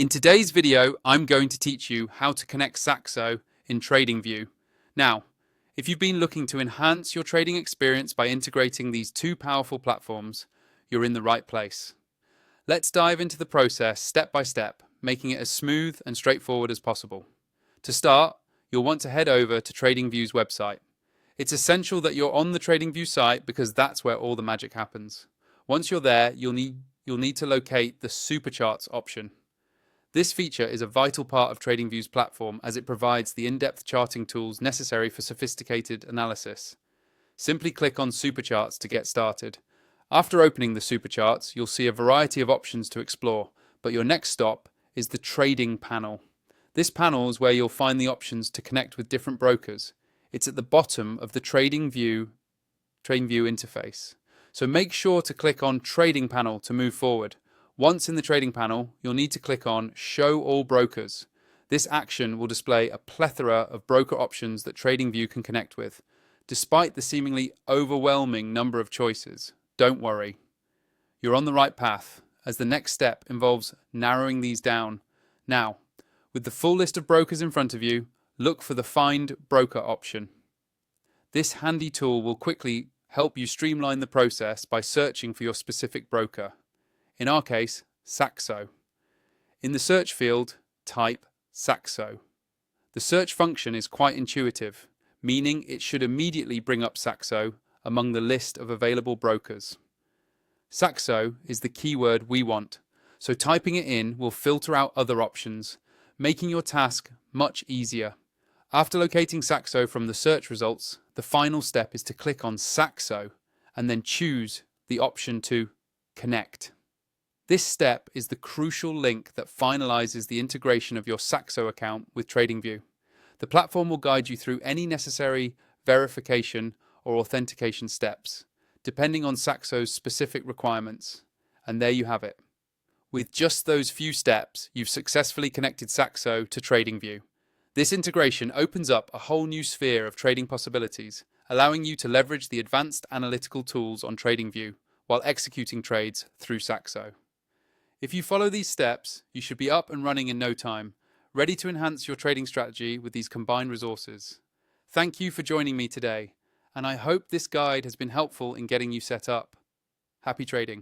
In today's video, I'm going to teach you how to connect Saxo in Tradingview. Now, if you've been looking to enhance your trading experience by integrating these two powerful platforms, you're in the right place. Let's dive into the process step by step, making it as smooth and straightforward as possible. To start, you'll want to head over to Tradingview's website. It's essential that you're on the Tradingview site because that's where all the magic happens. Once you're there, you'll need to locate the Supercharts option. This feature is a vital part of Tradingview's platform as it provides the in-depth charting tools necessary for sophisticated analysis. Simply click on Supercharts to get started. After opening the Supercharts, you'll see a variety of options to explore, but your next stop is the Trading panel. This panel is where you'll find the options to connect with different brokers. It's at the bottom of the Tradingview interface. So make sure to click on Trading panel to move forward. Once in the trading panel, you'll need to click on Show All Brokers. This action will display a plethora of broker options that Tradingview can connect with. Despite the seemingly overwhelming number of choices, don't worry. You're on the right path, as the next step involves narrowing these down. Now, with the full list of brokers in front of you, look for the Find Broker option. This handy tool will quickly help you streamline the process by searching for your specific broker. In our case, Saxo. In the search field, type Saxo. The search function is quite intuitive, meaning it should immediately bring up Saxo among the list of available brokers. Saxo is the keyword we want, so typing it in will filter out other options, making your task much easier. After locating Saxo from the search results, the final step is to click on Saxo and then choose the option to connect. This step is the crucial link that finalizes the integration of your Saxo account with Tradingview. The platform will guide you through any necessary verification or authentication steps, depending on Saxo's specific requirements. And there you have it. With just those few steps, you've successfully connected Saxo to Tradingview. This integration opens up a whole new sphere of trading possibilities, allowing you to leverage the advanced analytical tools on Tradingview while executing trades through Saxo. If you follow these steps, you should be up and running in no time, ready to enhance your trading strategy with these combined resources. Thank you for joining me today, and I hope this guide has been helpful in getting you set up. Happy trading.